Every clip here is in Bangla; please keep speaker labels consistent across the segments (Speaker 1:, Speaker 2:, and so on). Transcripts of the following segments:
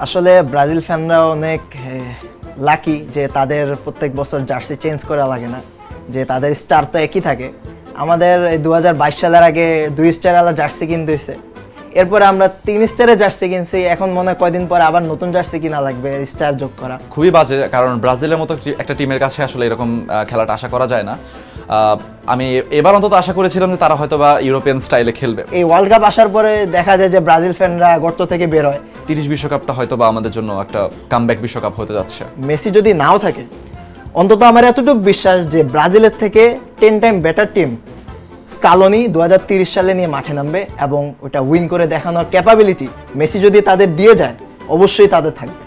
Speaker 1: আসলে ব্রাজিল ফ্যানরা অনেক লাকি যে তাদের প্রত্যেক বছর জার্সি চেঞ্জ করা লাগে না, যে তাদের স্টার তো একই থাকে। আমাদের 2022 সালের আগে 2 স্টার আলা জার্সি কিনতে হয়েছে, এরপরে আমরা 3 স্টারের জার্সি কিনছি। এখন মনে হয় কয়দিন পরে আবার নতুন জার্সি কিনা লাগবে স্টার যোগ করা।
Speaker 2: খুবই বাজে, কারণ ব্রাজিলের মতো একটা টিমের কাছে আসলে এরকম খেলাটা আশা করা যায় না। আমি এবার অন্তত আশা করেছিলাম যে তারা হয়তো বা ইউরোপিয়ান স্টাইলে খেলবে।
Speaker 1: এই ওয়ার্ল্ড কাপ আসার পরে দেখা যায় যে ব্রাজিল ফ্যানরা গর্ত থেকে বের হয়।
Speaker 2: 30 বিশ্বকাপটা হয়তো বা আমাদের জন্য একটা কামব্যাক বিশ্বকাপ হতে যাচ্ছে।
Speaker 1: মেসি যদি নাও থাকে, অন্তত আমার এতটুকু বিশ্বাস যে ব্রাজিলের থেকে 10 টাইম বেটার টিম স্কালোনি 2030 সালে নিয়ে মাঠে নামবে, এবং ওটা উইন করে দেখানোর ক্যাপাবিলিটি মেসি যদি তাদের দিয়ে যায়, অবশ্যই তাদের থাকবে।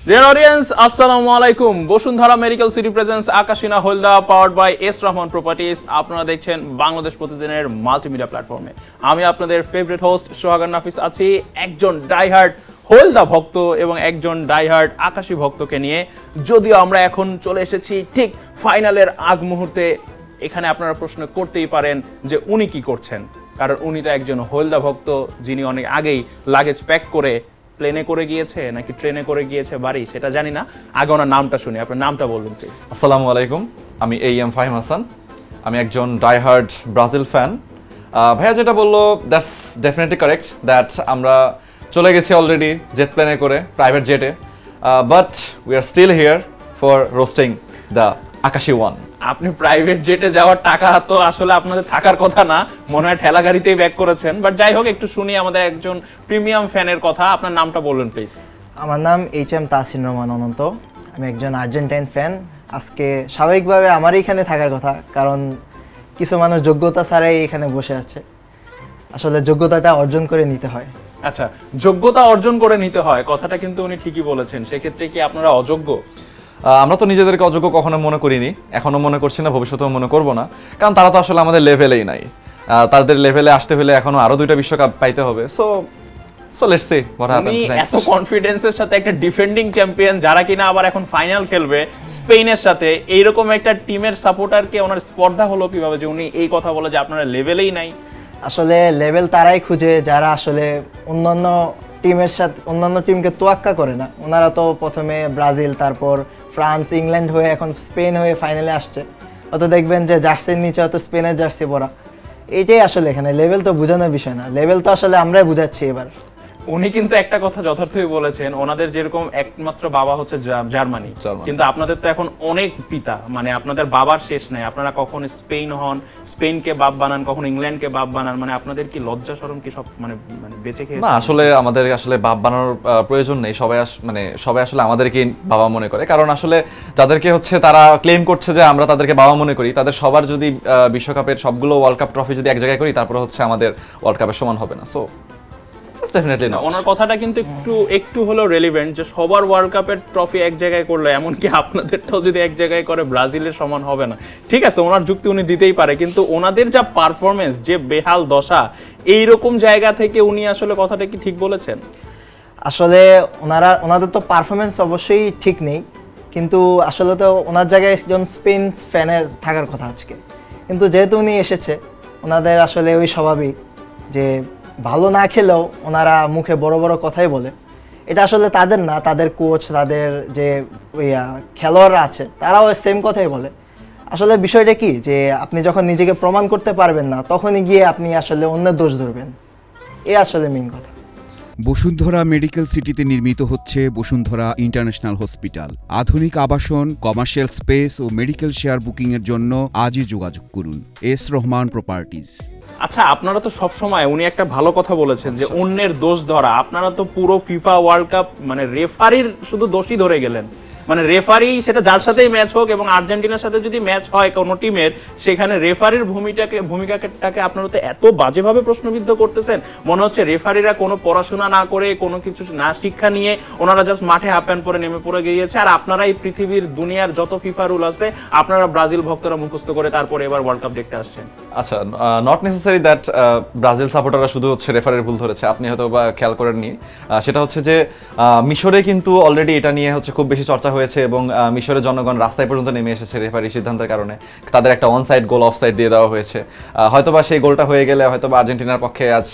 Speaker 3: ডিয়ার অডিয়েন্স, আসসালামু আলাইকুম। বসুন্ধরা মেডিকেল সিটি প্রেজেন্স আকাশিনা হলদা powered by S Rahman properties. আপনারা দেখছেন বাংলাদেশ প্রতিদিনের মাল্টিমিডিয়া প্ল্যাটফর্মে। আমি আপনাদের ফেভারিট হোস্ট সোহাগান নাফিস আছি, একজন ডাইহার্ট হলদা ভক্ত এবং একজন ডাইহার্ট আকাশী ভক্তকে নিয়ে। যদিও আমরা এখন চলে এসেছি ঠিক ফাইনালের আগ মুহূর্তে, এখানে আপনারা প্রশ্ন করতেই পারেন যে উনি কি করছেন, কারণ উনি তো একজন হলদা ভক্ত যিনি অনেক আগেই লাগেজ প্যাক করে প্লেনে করে গিয়েছে নাকি ট্রেনে করে গিয়েছে বাড়ি, সেটা জানি না। আগে ওনার নামটা শুনি, আপনার নামটা বলুন প্লিজ।
Speaker 2: আসসালামু আলাইকুম, আমি AM ফাহিম হাসান। আমি একজন ডাইহার্ড ব্রাজিল ফ্যান। ভাইয়া যেটা বললো দ্যাটস ডেফিনেটলি কারেক্ট, দ্যাট আমরা চলে গেছি অলরেডি জেট প্লেনে করে, প্রাইভেট জেটে, but we are still here for roasting the আকাশি ওয়ান।
Speaker 3: আপনি প্রাইভেট জেটে যাওয়ার টাকা তো আসলে আপনাদের থাকার কথা না, মনে হয় ঠেলা গাড়িতেই ব্যাক করেছেন। বাট যাই হোক, একটু শুনি আমাদের একজন প্রিমিয়াম ফ্যানের কথা। আপনার নামটা বলুন প্লিজ।
Speaker 1: আমার নাম HM তাসিন রহমান অনন্ত। আমি একজন আর্জেন্টাইন ফ্যান। আজকে স্বাভাবিকভাবে আমারই এখানে থাকার কথা, কারণ কিছু মানুষ যোগ্যতা ছাড়াই এখানে বসে আছে। আসলে যোগ্যতাটা অর্জন করে নিতে হয়।
Speaker 3: আচ্ছা, যোগ্যতা অর্জন করে নিতে হয়, কথাটা কিন্তু উনি ঠিকই বলেছেন। সেক্ষেত্রে কি আপনারা অযোগ্য?
Speaker 2: আমরা তো নিজেদেরকে অযোগ্য কখনো মনে করিনি, এখনো মনে করছি না, ভবিষ্যতেও মনে করব না, কারণ তারা তো আসলে আমাদের লেভেলেই নাই। তাদের লেভেলে আসতে হলে এখনো আরো 2টা বিশ্বকাপ পাইতে হবে। So let's see what happens
Speaker 3: উনি
Speaker 2: নেক্সট।
Speaker 3: এত কনফিডেন্সের সাথে একটা ডিফেন্ডিং চ্যাম্পিয়ন, যারা কিনা আবার এখন ফাইনাল খেলবে স্পেনের সাথে, এইরকম একটা টিমের সাপোর্টারকে ওনার স্পর্ধা হলো কিভাবে যে উনি এই কথা বলে যে আপনারা লেভেলেই নাই?
Speaker 1: আসলে লেভেল তারাই খুঁজে যারা আসলে অন্যান্য টিমের সাথে, অন্যান্য টিমকে তোয়াক্কা করে না। ওনারা তো প্রথমে ব্রাজিল, তারপর ফ্রান্স, ইংল্যান্ড হয়ে এখন স্পেন হয়ে ফাইনালে আসছে। অত দেখবেন যে জার্সির নিচে অত স্পেনের জার্সি পরা। এইটাই আসলে এখানে লেভেল তো বোঝানোর বিষয় না, লেভেল তো আসলে আমরাই বুঝাচ্ছি এবার।
Speaker 3: উনি কিন্তু একটা কথা যথার্থই বলেছেন, ওনাদের যেরকম একমাত্র বাবা হচ্ছে জার্মানি, কিন্তু আপনাদের তো এখন অনেক পিতা, মানে আপনাদের বাবার শেষ নাই। আপনারা কখন স্পেন হন, স্পেনকে বাপ বানান, কখন ইংল্যান্ডকে বাপ বানান, মানে আপনাদের কি লজ্জা শরম কি সব মানে মানে বেঁচে খেয়ে?
Speaker 2: না, আসলে আমাদের আসলে বাপ বানানোর প্রয়োজন নেই। সবাই আসলে আমাদেরকে বাবা মনে করে, কারণ আসলে যাদেরকে হচ্ছে তারা ক্লেম করছে যে আমরা তাদেরকে বাবা মনে করি, তাদের সবার যদি বিশ্বকাপের সবগুলো ওয়ার্ল্ড কাপ ট্রফি যদি এক জায়গায় করি, তারপরে হচ্ছে আমাদের ওয়ার্ল্ড কাপের সমান হবে না। সো ডেফিনেটলি না।
Speaker 3: ওনার কথাটা কিন্তু একটু হলো রেলিভেন্ট, যে সবার ওয়ার্ল্ড কাপের ট্রফি এক জায়গায় করলে, এমনকি আপনাদেরটাও যদি এক জায়গায় করে, ব্রাজিলের সমান হবে না। ঠিক আছে, ওনার যুক্তি উনি দিতেই পারে, কিন্তু ওনাদের যা পারফরমেন্স, যে বেহাল দশা, এইরকম জায়গা থেকে উনি আসলে কথাটা কি ঠিক বলেছেন?
Speaker 1: আসলে ওনাদের তো পারফরমেন্স অবশ্যই ঠিক নেই, কিন্তু আসলে তো ওনার জায়গায় একজন স্পেন ফ্যানের থাকার কথা আজকে। কিন্তু যেহেতু উনি এসেছে, ওনাদের আসলে ওই স্বভাবই যে ভালো না খেলেও ওনারা মুখে বড় বড় কথাই বলে। এটা আসলে তাদের না, তাদের কোচ, তাদের যে খেলোয়াড়রা আছে, তারাও সেম কথাই বলে। আসলে বিষয়টা কি, যে আপনি যখন নিজেকে প্রমাণ করতে পারবেন না, তখনই গিয়ে আপনি আসলে অন্যের দোষ ধরবেন। এ আসলে মেইন কথা।
Speaker 4: বসুন্ধরা মেডিকেল সিটিতে নির্মিত হচ্ছে বসুন্ধরা ইন্টারন্যাশনাল হসপিটাল। আধুনিক আবাসন, কমার্শিয়াল স্পেস ও মেডিকেল শেয়ার বুকিংয়ের জন্য আজই যোগাযোগ করুন এস রহমান প্রপার্টিজ।
Speaker 3: আচ্ছা, আপনারা তো সব সময়, উনি একটা ভালো কথা বলেছেন যে অন্যের দোষ ধরা। আপনারা তো পুরো ফিফা ওয়ার্ল্ড কাপ মানে রেফারির শুধু দোষী ধরে গেলেন। মানে রেফারি, সেটা যার সাথেই ম্যাচ হোক, এবং আর্জেন্টিনার সাথে যদি ম্যাচ হয় কোনো টিমের, সেখানে রেফারির ভূমিকাটাকে আপনারা তো এত বাজেভাবে প্রশ্নবিদ্ধ করতেছেন। মনে হচ্ছে রেফারিরা কোনো পড়াশোনা না করে, কোনো কিছু না শিক্ষা নিয়ে, ওনারা জাস্ট মাঠে হাফ প্যান্ট পরে নেমে পড়ে গিয়েছে। আর আপনারা এই পৃথিবীর দুনিয়ার যত ফিফা রুল আছে, আপনারা ব্রাজিল ভক্তরা মুখস্থ করে তারপরে এবার ওয়ার্ল্ড কাপ দেখতে আসছেন।
Speaker 2: আচ্ছা, নট নেসেসারি দ্যাট ব্রাজিল সাপোর্টাররা শুধু হচ্ছে রেফারির ভুল ধরেছে। আপনি হয়তো বা খেয়াল করেননি, সেটা হচ্ছে যে মিশরে কিন্তু অলরেডি এটা নিয়ে হচ্ছে খুব বেশি চর্চা হয়েছে এবং মিশরের জনগণ রাস্তায় পর্যন্ত নেমে এসেছে রেফারির সিদ্ধান্তের কারণে। তাদের একটা অনসাইড গোল অফসাইড দিয়ে দেওয়া হয়েছে। হয়তোবা সেই গোলটা হয়ে গেলে হয়তোবা আর্জেন্টিনার পক্ষে আজ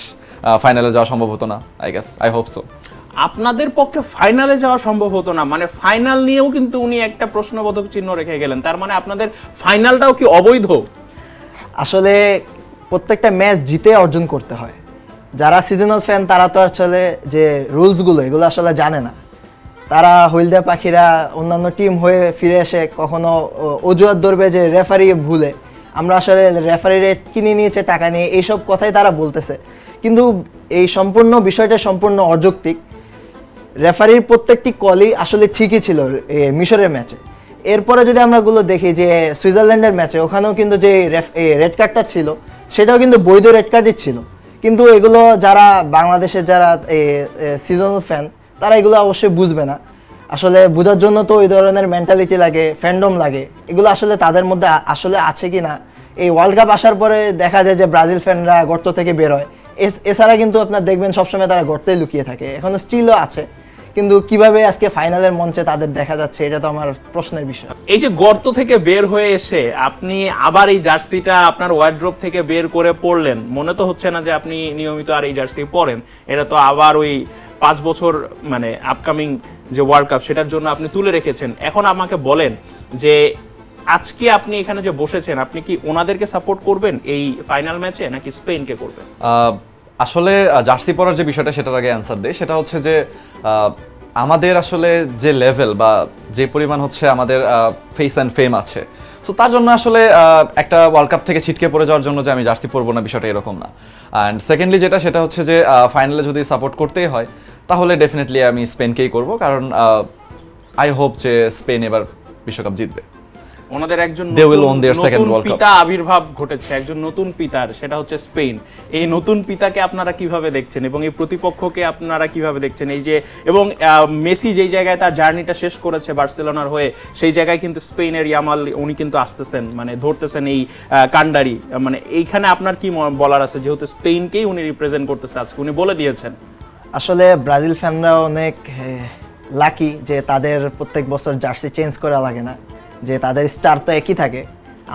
Speaker 2: ফাইনালে যাওয়া সম্ভব হতো না। I hope so.
Speaker 3: আপনাদের পক্ষে ফাইনালে যাওয়া সম্ভব হতো না, মানে ফাইনাল নিয়েও কিন্তু উনি একটা প্রশ্নবোধক চিহ্ন রেখে গেলেন। তার মানে আপনাদের ফাইনালটাও কি অবৈধ?
Speaker 1: আসলে প্রত্যেকটা ম্যাচ জিতে অর্জন করতে হয়। যারা সিজনাল ফ্যান তারা তো আসলে যে রুলসগুলো এগুলো আসলে জানে না। তারা হলদিয়া পাখিরা অন্যান্য টিম হয়ে ফিরে এসে কখনো অজুহাত ধরবে যে রেফারি ভুলে, আমরা আসলে রেফারি কিনে নিয়েছে টাকা নিয়ে, এইসব কথাই তারা বলতেছে। কিন্তু এই সম্পূর্ণ বিষয়টা সম্পূর্ণ অযৌক্তিক। রেফারির প্রত্যেকটি কলই আসলে ঠিকই ছিল মিশরের ম্যাচে। এরপরে যদি আমরা গুলো দেখি যে সুইজারল্যান্ডের ম্যাচে ওখানেও কিন্তু যে রেড কার্ডটা ছিল সেটাও কিন্তু বৈধ রেড কার্ডই ছিল। কিন্তু এগুলো যারা বাংলাদেশের যারা সিজনাল ফ্যান তারা এগুলো অবশ্যই বুঝবে না। আসলে বোঝার জন্য তো ওই ধরনের মেন্টালিটি লাগে, ফ্যান্ডম লাগে, এগুলো আসলে তাদের মধ্যে আসলে আছে কি না। এই ওয়ার্ল্ড কাপ আসার পরে দেখা যায় যে ব্রাজিল ফ্যানরা গর্ত থেকে বের হয়, এছাড়া কিন্তু আপনার দেখবেন সবসময় তারা গর্তেই লুকিয়ে থাকে, এখনো স্টিলও আছে। কিন্তু কিভাবে আজকে ফাইনালের মঞ্চে তাদের দেখা যাচ্ছে এটা তো আমার প্রশ্নের বিষয়।
Speaker 3: এই যে গর্ত থেকে বের হয়ে এসে আপনি আবার এই জার্সিটা আপনার ওয়ার্ড্রোব থেকে বের করে পরলেন, মনে তো হচ্ছে না যে আপনি নিয়মিত আর এই জার্সি পরেন। এটা তো আবার ওই 5 বছর মানে আপকামিং যে ওয়ার্ল্ড কাপ সেটার জন্য আপনি তুলে রেখেছেন। এখন আমাকে বলেন যে আজকে আপনি এখানে যে বসেছেন, আপনি কি ওনাদেরকে সাপোর্ট করবেন এই ফাইনাল ম্যাচে নাকি স্পেনকে করবেন?
Speaker 2: আসলে জার্সি পরার যে বিষয়টা সেটার আগে অ্যান্সার দেই। সেটা হচ্ছে যে আমাদের আসলে যে লেভেল বা যে পরিমাণ হচ্ছে আমাদের ফেস অ্যান্ড ফেম আছে, তো তার জন্য আসলে একটা ওয়ার্ল্ড কাপ থেকে ছিটকে পড়ে যাওয়ার জন্য যে আমি জার্সি পরবো না, বিষয়টা এরকম না। অ্যান্ড সেকেন্ডলি সেটা হচ্ছে যে ফাইনালে যদি সাপোর্ট করতেই হয় তাহলে ডেফিনেটলি আমি স্পেনকেই করব, কারণ আই হোপ যে স্পেন এবার বিশ্বকাপ জিতবে।
Speaker 3: ওনাদের একজন
Speaker 2: They will win their second
Speaker 3: নতুন
Speaker 2: World Cup.
Speaker 3: পিতা আবির্ভাব ঘটেছে, একজন নতুন পিতার, সেটা হচ্ছে স্পেন। এই নতুন পিতাকে আপনারা কিভাবে দেখছেন এবং এই প্রতিপক্ষকে আপনারা কিভাবে দেখছেন? এই যে এবং মেসি যেই জায়গায় তার জার্নিটা শেষ করেছে বার্সেলোনার হয়ে, সেই জায়গায় কিন্তু স্পেনের ইয়ামাল উনি কিন্তু আসতেছেন, মানে ধরতেছেন এই কান্ডারি। মানে এইখানে আপনার কি বলার আছে, যেহেতু স্পেনকেই উনি রিপ্রেজেন্ট করতেছে আজকে, উনি বলে দিয়েছেন।
Speaker 1: আসলে ব্রাজিল ফ্যানরা অনেক লাকি যে তাদের প্রত্যেক বছর জার্সি চেঞ্জ করা লাগে না, যে তাদের স্টার তো একই থাকে।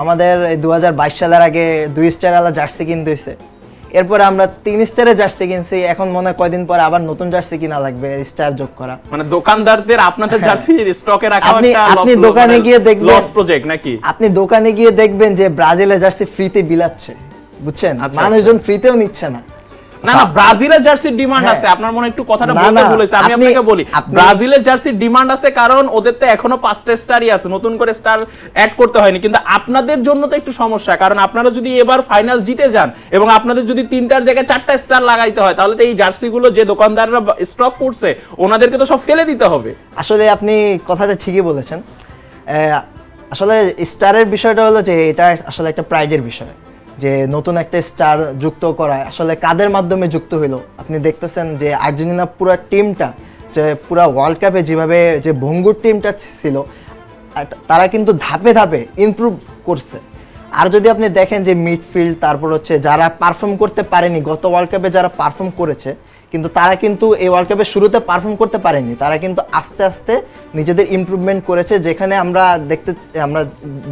Speaker 1: আমাদের 2022 সালের আগে 2 স্টার আলা জার্সি কিনতে হয়েছে, এরপরে আমরা 3 স্টারের জার্সি কিনছি, এখন মনে হয় কয়দিন পরে আবার নতুন জার্সি কিনা লাগবে স্টার যোগ করা।
Speaker 3: মানে দোকানদারদের আপনাদের জার্সি স্টকে রাখা
Speaker 1: আপনি দোকানে গিয়ে দেখবেন
Speaker 3: লস প্রজেক্ট নাকি?
Speaker 1: আপনি দোকানে গিয়ে দেখবেন যে ব্রাজিলের জার্সি ফ্রিতে বিলাচ্ছে, বুঝছেন?
Speaker 3: আচ্ছা,
Speaker 1: মানুষজন ফ্রিতেও নিচ্ছে না।
Speaker 3: না না, ব্রাজিলের জার্সির ডিমান্ড আছে। আপনার মনে একটু কথাটা বলতে ভুলেছে, আমি আপনাকে বলি ব্রাজিলের জার্সির ডিমান্ড আছে, কারণ ওদের তো এখনো 5টা স্টারই আছে, নতুন করে স্টার অ্যাড করতে হয়নি। কিন্তু আপনাদের জন্য তো একটু সমস্যা, কারণ আপনারা যদি এবার ফাইনাল জিতে যান এবং আপনাদের যদি 3টার জায়গায় 4টা স্টার লাগাইতে হয়, তাহলে তো এই জার্সিগুলো যে দোকানদাররা স্টক করছে ওনাদেরকে তো সব ফেলে দিতে হবে।
Speaker 1: আসলে আপনি কথাটা ঠিকই বলেছেন। আসলে স্টারের বিষয়টা হলো যে এটা আসলে একটা প্রাইডের বিষয়, যে নতুন একটা স্টার যুক্ত করা আসলে কাদের মাধ্যমে যুক্ত হইলো। আপনি দেখতেছেন যে আর্জেন্টিনা পুরো টিমটা, যে পুরো ওয়ার্ল্ড কাপে যেভাবে যে ভঙ্গুর টিমটা ছিল, তারা কিন্তু ধাপে ধাপে ইমপ্রুভ করছে। আর যদি আপনি দেখেন যে মিডফিল্ড, তারপর হচ্ছে যারা পারফর্ম করতে পারেনি গত ওয়ার্ল্ড কাপে, যারা পারফর্ম করেছে কিন্তু তারা কিন্তু এই ওয়ার্ল্ড কাপের শুরুতে পারফর্ম করতে পারেনি, তারা কিন্তু আস্তে আস্তে নিজেদের ইমপ্রুভমেন্ট করেছে। যেখানে আমরা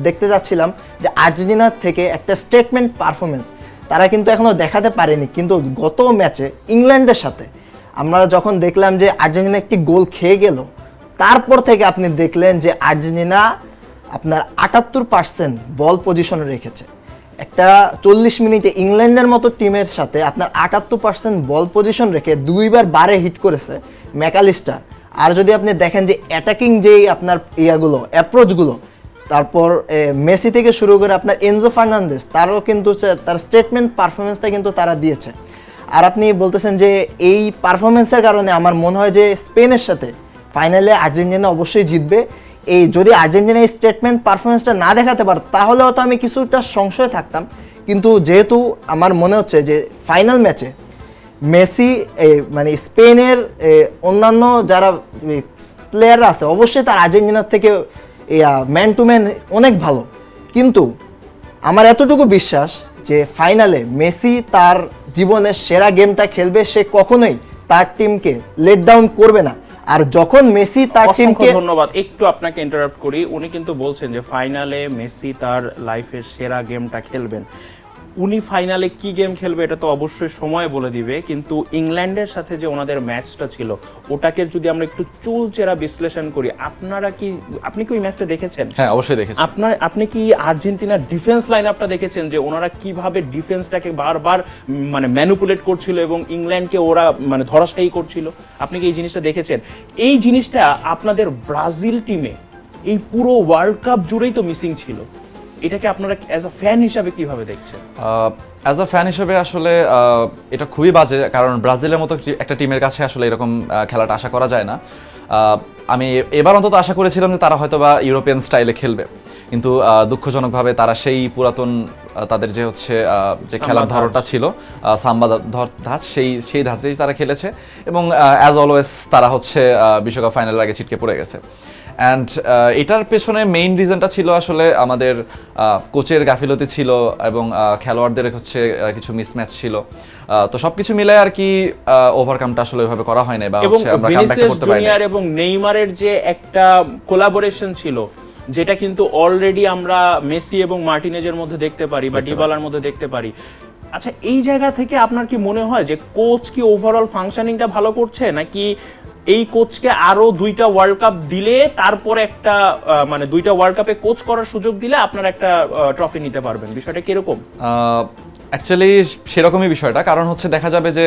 Speaker 1: দেখতে যাচ্ছিলাম যে আর্জেন্টিনার থেকে একটা স্টেটমেন্ট পারফরমেন্স তারা কিন্তু এখনো দেখাতে পারেনি। কিন্তু গত ম্যাচে ইংল্যান্ডের সাথে আমরা যখন দেখলাম যে আর্জেন্টিনা একটি গোল খেয়ে গেল, তারপর থেকে আপনি দেখলেন যে আর্জেন্টিনা আপনার 78% বল পজিশনে রেখেছে। একটা 40 মিনিটে ইংল্যান্ডের মতো টিমের সাথে আপনার 78% বল পজিশন রেখে 2বার বারে হিট করেছে ম্যাকালিস্টার। আর যদি আপনি দেখেন যে অ্যাটাকিং যেই আপনার ইয়াগুলো অ্যাপ্রোচগুলো, তারপর মেসি থেকে শুরু করে আপনার এনজো ফার্নান্দেস, তারও কিন্তু তার স্টেটমেন্ট পারফরমেন্সটা কিন্তু তারা দিয়েছে। আর আপনি বলতেছেন যে এই পারফরমেন্সের কারণে আমার মনে হয় যে স্পেনের সাথে ফাইনালে আর্জেন্টিনা অবশ্যই জিতবে। এই যদি আর্জেন্টিনা এই স্টেটমেন্ট পারফরমেন্সটা না দেখাতে পারে তাহলে হয়তো আমি কিছুটা সংশয় থাকতাম। কিন্তু যেহেতু আমার মনে হচ্ছে যে ফাইনাল ম্যাচে মেসি মানে স্পেনের অন্যান্য যারা প্লেয়াররা আছে অবশ্যই তার আর্জেন্টিনার থেকে ম্যান টু ম্যান অনেক ভালো, কিন্তু আমার এতটুকু বিশ্বাস যে ফাইনালে মেসি তার জীবনের সেরা গেমটা খেলবে, সে কখনোই তার টিমকে লেট ডাউন করবে না। আর যখন মেসি তার
Speaker 3: অসংখ্য
Speaker 1: টিমকে
Speaker 3: ধন্যবাদ। একটু আপনাকে ইন্টারাপ্ট করি, উনি কিন্তু বলছেন যে ফাইনালে মেসি তার লাইফের সেরা গেমটা খেলবেন। উনি ফাইনালে কি গেম খেলবে এটা তো অবশ্যই সময় বলে দিবে, কিন্তু ইংল্যান্ডের সাথে যে ওনাদের ম্যাচটা ছিল ওটাকে যদি আমরা একটু চুলচেরা বিশ্লেষণ করি, আপনি কি ওই ম্যাচটা দেখেছেন?
Speaker 2: হ্যাঁ, অবশ্যই দেখেছি।
Speaker 3: আপনি কি আর্জেন্টিনার ডিফেন্স লাইন আপটা দেখেছেন যে ওনারা কিভাবে ডিফেন্সটাকে বারবার মানে ম্যানিপুলেট করছিল এবং ইংল্যান্ডকে ওরা মানে ধরাশায়ী করছিল? আপনি কি এই জিনিসটা দেখেছেন? এই জিনিসটা আপনাদের ব্রাজিল টিমে এই পুরো ওয়ার্ল্ড কাপ জুড়েই তো মিসিং ছিল। এটাকে আপনারা অ্যাজ আ ফ্যান হিসাবে কিভাবে দেখছেন?
Speaker 2: অ্যাজ আ ফ্যান হিসেবে আসলে এটা খুবই বাজে, কারণ ব্রাজিলের মতো একটা টিমের কাছে আসলে এরকম খেলাটা আশা করা যায় না। আমি এবার অন্তত আশা করেছিলাম যে তারা হয়তো বা ইউরোপিয়ান স্টাইলে খেলবে, কিন্তু দুঃখজনকভাবে তারা সেই পুরাতন তাদের যে হচ্ছে যে খেলার ধরনটা ছিল সাম্বা ধাঁচ, সেই ধাঁচেই তারা খেলেছে এবং অ্যাজ অলওয়েজ তারা হচ্ছে বিশ্বকাপ ফাইনালের আগে ছিটকে পড়ে গেছে। অ্যান্ড এটার পেছনে মেইন রিজনটা ছিল আসলে আমাদের কোচের গাফিলতি ছিল এবং খেলোয়াড়দের হচ্ছে কিছু মিসম্যাচ ছিল। তো সবকিছু মিলে আর কি ওভারকামটা আসলে ওইভাবে করা হয় না, বা
Speaker 3: এবং
Speaker 2: হচ্ছে আমরা কামব্যাক
Speaker 3: ভিনিসিয়াস
Speaker 2: করতে পারি
Speaker 3: জুনিয়র
Speaker 2: না।
Speaker 3: এবং নেইমারের যে একটা কোলাবোরেশন ছিল, যেটা কিন্তু অলরেডি আমরা মেসি এবং মার্টিনেজের মধ্যে দেখতে পারি বা ডিবালার মধ্যে দেখতে পারি। আচ্ছা, এই জায়গা থেকে আপনার কি মনে হয় যে কোচ কি ওভারঅল ফাংশনিংটা ভালো করছে, নাকি এই কোচকে আরো 2টা ওয়ার্ল্ড কাপ দিলে তারপরে একটা মানে 2টা ওয়ার্ল্ড কাপে কোচ করার সুযোগ দিলে আপনারা একটা ট্রফি নিতে পারবেন? বিষয়টা কিরকম?
Speaker 2: অ্যাকচুয়ালি সেরকমই বিষয়টা, কারণ হচ্ছে দেখা যাবে যে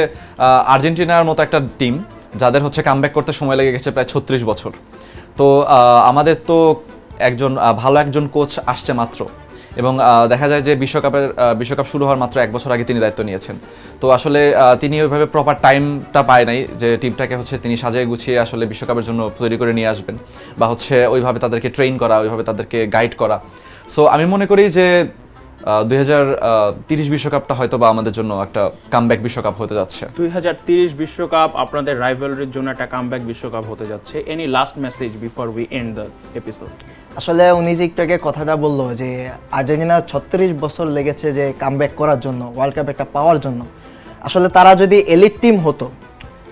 Speaker 2: আর্জেন্টিনার মতো একটা টিম যাদের হচ্ছে কামব্যাক করতে সময় লেগে গেছে প্রায় 36 বছর। তো আমাদের তো ভালো একজন কোচ আসছে মাত্র, এবং দেখা যায় যে বিশ্বকাপ শুরু হওয়ার মাত্র 1 বছর আগে তিনি দায়িত্ব নিয়েছেন। তো আসলে তিনি ওইভাবে প্রপার টাইমটা পায় নাই যে টিমটাকে হচ্ছে তিনি সাজিয়ে গুছিয়ে আসলে বিশ্বকাপের জন্য তৈরি করে নিয়ে আসবেন, বা হচ্ছে ওইভাবে তাদেরকে ট্রেন করা, ওইভাবে তাদেরকে গাইড করা। সো আমি মনে করি যে 2030 বিশ্বকাপটা হয়তো বা আমাদের জন্য একটা কামব্যাক বিশ্বকাপ হতে যাচ্ছে।
Speaker 3: 2030 বিশ্বকাপ আপনাদের রাইভালরির জন্য একটা কামব্যাক বিশ্বকাপ হতে যাচ্ছে। Any last message before we and the episode?
Speaker 1: আসলে উনি যে একটু আগে কথাটা বললো যে আর্জেন্টিনা 36 বছর লেগেছে যে কামব্যাক করার জন্য, ওয়ার্ল্ড কাপ একটা পাওয়ার জন্য। আসলে তারা যদি এলিট টিম হতো,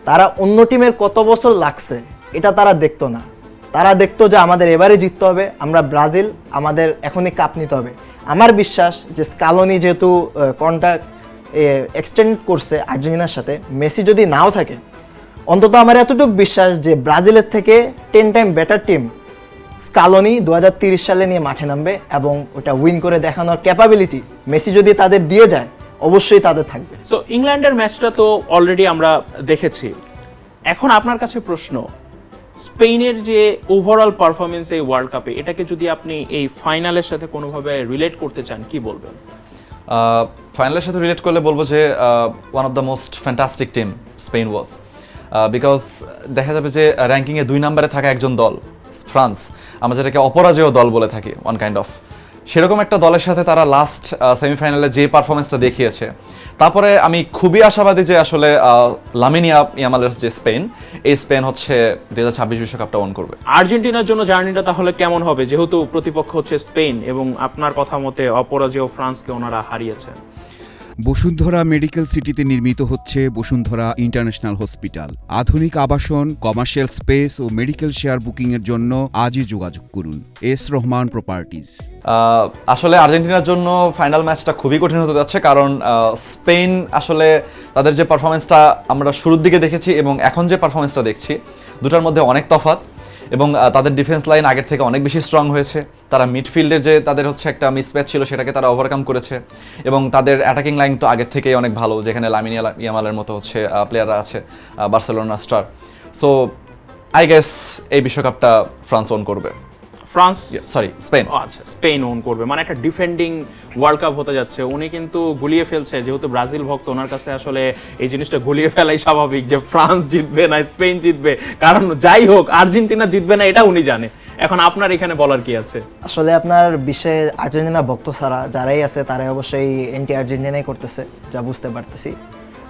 Speaker 1: তারা অন্য টিমের কত বছর লাগছে এটা তারা দেখতো না। তারা দেখতো যে আমাদের এবারে জিততে হবে, আমরা ব্রাজিল, আমাদের এখনই কাপ নিতে হবে। আমার বিশ্বাস যে স্কালোনি যেহেতু কন্ট্রাক্ট এক্সটেন্ড করছে আর্জেন্টিনার সাথে, মেসি যদি নাও থাকে, অন্তত আমার এতটুকু বিশ্বাস যে ব্রাজিলের থেকে 10 টাইম বেটার টিম স্কালোনি 2030 সালে নিয়ে মাঠে নামবে, এবং ওটা উইন করে দেখানোর ক্যাপাবিলিটি মেসি যদি তাদের দিয়ে যায় অবশ্যই তাদের থাকবে।
Speaker 3: সো ইংল্যান্ডের ম্যাচটা তো অলরেডি আমরা দেখেছি। এখন আপনার কাছে প্রশ্ন, স্পেনের যে ওভারঅল পারফরমেন্স এই ওয়ার্ল্ড কাপে, এটাকে যদি আপনি এই ফাইনালের সাথে কোনোভাবে রিলেট করতে চান, কি বলবেন?
Speaker 2: ফাইনালের সাথে রিলেট করলে বলবো যে one of the most fantastic team Spain was, because দেখা যাবে যে র্যাঙ্কিংয়ে 2 নম্বরে থাকা একজন দল ফ্রান্স, আমরা যেটাকে অপরাজেয় দল বলে থাকি ওয়ান কাইন্ড অফ, সেরকম একটা দলের সাথে তারা লাস্ট সেমিফাইনালে যে পারফরমেন্সটা দেখিয়েছে, তারপরে আমি খুবই আশাবাদী যে আসলে লামিন ইয়ামালের যে স্পেন, এই স্পেন হচ্ছে 2026 বিশ্বকাপটা অন করবে।
Speaker 3: আর্জেন্টিনার জন্য জার্নিটা তাহলে কেমন হবে, যেহেতু প্রতিপক্ষ হচ্ছে স্পেন এবং আপনার কথা মতে অপরাজেয় ফ্রান্সকে ওনারা হারিয়েছেন?
Speaker 4: বসুন্ধরা মেডিকেল সিটিতে নির্মিত হচ্ছে বসুন্ধরা ইন্টারন্যাশনাল হসপিটাল। আধুনিক আবাসন, কমার্শিয়াল স্পেস ও মেডিকেল শেয়ার বুকিংয়ের জন্য আজই যোগাযোগ করুন। S Rahman properties.
Speaker 2: আসলে আর্জেন্টিনার জন্য ফাইনাল ম্যাচটা খুবই কঠিন হতে যাচ্ছে, কারণ স্পেন আসলে তাদের যে পারফরমেন্সটা আমরা শুরুর দিকে দেখেছি এবং এখন যে পারফরমেন্সটা দেখছি, দুটার মধ্যে অনেক তফাৎ, এবং তাদের ডিফেন্স লাইন আগের থেকে অনেক বেশি স্ট্রং হয়েছে। তারা মিডফিল্ডের যে তাদের হচ্ছে একটা মিসম্যাচ ছিল সেটাকে তারা ওভারকাম করেছে, এবং তাদের অ্যাটাকিং লাইন তো আগের থেকেই অনেক ভালো, যেখানে লামিন ইয়ামালের মতো হচ্ছে প্লেয়াররা আছে, Barcelona star. So I guess এই বিশ্বকাপটা ফ্রান্স ওন করবে। স্পেন।
Speaker 3: আচ্ছা, স্পেন ওন করবে, মানে একটা ডিফেন্ডিং ওয়ার্ল্ড কাপ হতে যাচ্ছে। উনি কিন্তু গুলিয়ে ফেলছে, যেহেতু ব্রাজিল ভক্ত, ওনার কাছে আসলে এই জিনিসটা গুলিয়ে ফেলাই স্বাভাবিক যে ফ্রান্স জিতবে না স্পেন জিতবে, কারণ যাই হোক আর্জেন্টিনা জিতবে না এটা উনি জানে। এখন আপনার এখানে বলার কি আছে?
Speaker 1: আসলে আপনার বিশ্বে আর্জেন্টিনা ভক্ত ছাড়া যারাই আছে তারাই অবশ্যই এন্টি আর্জেন্টিনাই করতেছে, যা বুঝতে পারতেছি।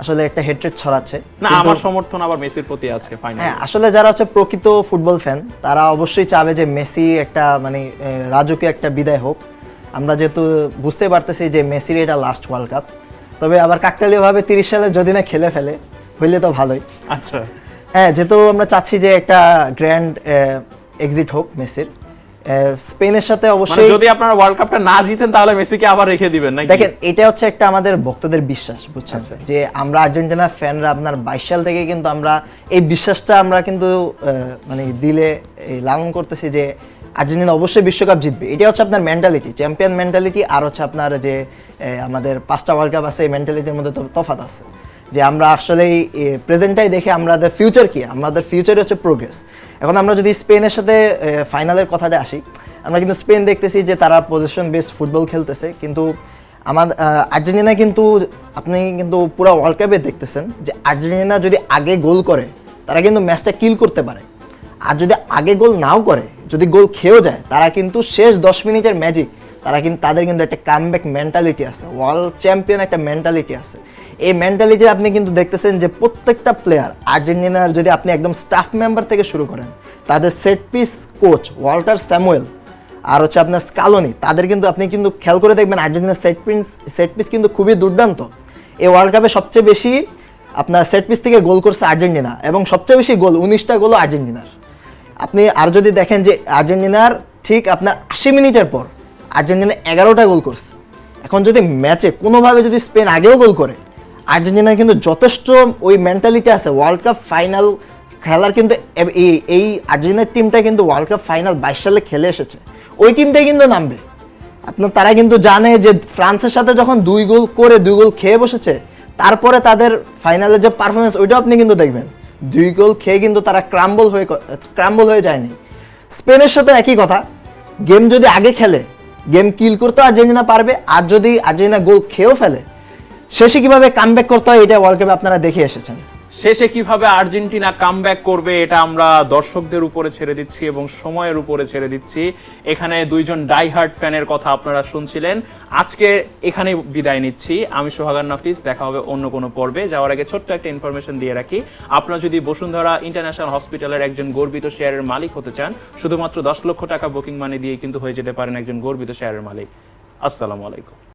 Speaker 1: আসলে একটা হেট্রেড ছড়াচ্ছে
Speaker 3: না, আমার সমর্থন আবার মেসির প্রতি আছে ফাইনাল।
Speaker 1: হ্যাঁ, আসলে যারা হচ্ছে প্রকৃত ফুটবল ফ্যান তারা অবশ্যই চাবে যে মেসি একটা মানে রাজকীয় একটা বিদায় হোক। আমরা যেহেতু বুঝতে পারতেছি যে মেসির এটা লাস্ট ওয়ার্ল্ড কাপ, তবে আবার কাকতালীয়ভাবে 30 সালে যদি না খেলে ফেলে হইলে তো ভালোই।
Speaker 3: আচ্ছা,
Speaker 1: হ্যাঁ, যেহেতু আমরা চাচ্ছি যে একটা গ্র্যান্ড এক্সিট হোক মেসির, স্পেনের সাথে
Speaker 3: মানে
Speaker 1: অবশ্যই
Speaker 3: যদি আপনারা ওয়ার্ল্ড কাপটা না জিতেন তাহলে মেসিকে আবার রেখে দিবেন নাকি?
Speaker 1: দেখেন, এটা হচ্ছে একটা আমাদের ভক্তদের বিশ্বাস, বুঝছেন,
Speaker 3: আচ্ছা।
Speaker 1: যে আমরা আর্জেন্টিনা ফ্যানরা আপনার 22 সাল থেকে কিন্তু আমরা এই বিশ্বাসটা আমরা কিন্তু মানে দিলে লালন করতেছি যে আর্জেন্টিনা অবশ্যই বিশ্বকাপ জিতবে। এটা হচ্ছে আপনার মেন্টালিটি, চ্যাম্পিয়ন মেন্টালিটি, আর হচ্ছে আপনার যে আমাদের 5টা ওয়ার্ল্ড কাপ আছে, এই মেন্টালিটির মধ্যে তো তফাৎ আছে। যে আমরা আসলে এই প্রেজেন্টটাই দেখে আমাদের ফিউচার কি, আমাদের ফিউচার হচ্ছে প্রোগ্রেস। এখন আমরা যদি স্পেনের সাথে ফাইনালের কথাটা আসি, আমরা কিন্তু স্পেন দেখতেছি যে তারা পজিশন বেসড ফুটবল খেলতেছে, কিন্তু আমাদের আর্জেন্টিনা কিন্তু আপনি কিন্তু পুরো ওয়ার্ল্ড কাপে দেখতেছেন যে আর্জেন্টিনা যদি আগে গোল করে তারা কিন্তু ম্যাচটা কিল করতে পারে, আর যদি আগে গোল নাও করে, যদি গোল খেয়েও যায়, তারা কিন্তু শেষ 10 মিনিটের ম্যাজিক, তাদের কিন্তু একটা কামব্যাক মেন্টালিটি আছে, ওয়ার্ল্ড চ্যাম্পিয়ন একটা মেন্টালিটি আছে। এই মেন্টালিটি আপনি কিন্তু দেখতেছেন যে প্রত্যেকটা প্লেয়ার আর্জেন্টিনার, যদি আপনি একদম স্টাফ মেম্বার থেকে শুরু করেন, তাদের set piece coach Walter Samuel আর হচ্ছে আপনার স্কালোনি, তাদের কিন্তু আপনি কিন্তু খেয়াল করে দেখবেন আর্জেন্টিনার সেট পিস কিন্তু খুবই দুর্দান্ত। এই ওয়ার্ল্ড কাপে সবচেয়ে বেশি আপনার সেট পিস থেকে গোল করছে আর্জেন্টিনা, এবং সবচেয়ে বেশি গোল 19টা গোলও আর্জেন্টিনার। আপনি আর যদি দেখেন যে আর্জেন্টিনার ঠিক আপনার 80 মিনিটের পর আর্জেন্টিনা 11টা গোল করছে। এখন যদি ম্যাচে কোনোভাবে যদি স্পেন আগেও গোল করে, আর্জেন্টিনার কিন্তু যথেষ্ট ওই মেন্টালিটি আছে ওয়ার্ল্ড কাপ ফাইনাল খেলার, কিন্তু এই আর্জেন্টিনার টিমটা কিন্তু ওয়ার্ল্ড কাপ ফাইনাল 22 সালে খেলে এসেছে, ওই টিমটাই কিন্তু নামবে। আপনার তারা কিন্তু জানে যে ফ্রান্সের সাথে যখন 2 গোল করে 2 গোল খেয়ে বসেছে, তারপরে তাদের ফাইনালের যে পারফরমেন্স ওইটাও আপনি কিন্তু দেখবেন, 2 গোল খেয়ে কিন্তু তারা ক্রাম্বল হয়ে যায়নি। স্পেনের সাথে একই কথা, গেম যদি আগে খেলে গেম কিল করতে আর্জেন্টিনা পারবে, আর যদি আর্জেন্টিনা গোল খেয়েও ফেলে, শেষে কিভাবে কামব্যাক করতে হয় এটা ওয়ার্ল্ড কাপে আপনারা দেখে এসেছেন।
Speaker 3: শেষে কিভাবে আর্জেন্টিনা কামব্যাক করবে এটা আমরা দর্শকদের উপরে ছেড়ে দিচ্ছি এবং সময়ের উপরে ছেড়ে দিচ্ছি। এখানে দুইজন ডাইহার্ট ফ্যানের কথা আপনারা শুনছিলেন। আজকে এখানে বিদায় নিচ্ছি। আমি সোহাগান নাফিস, দেখা হবে অন্য কোনো পর্বে। যাওয়ার আগে ছোট্ট একটা ইনফরমেশন দিয়ে রাখি, আপনারা যদি বসুন্ধরা ইন্টারন্যাশনাল হসপিটালের একজন গর্বিত শেয়ারের মালিক হতে চান, শুধুমাত্র 10 লক্ষ টাকা বুকিং মানি দিয়ে কিন্তু হয়ে যেতে পারেন একজন গর্বিত শেয়ারের মালিক। আসসালামু আলাইকুম।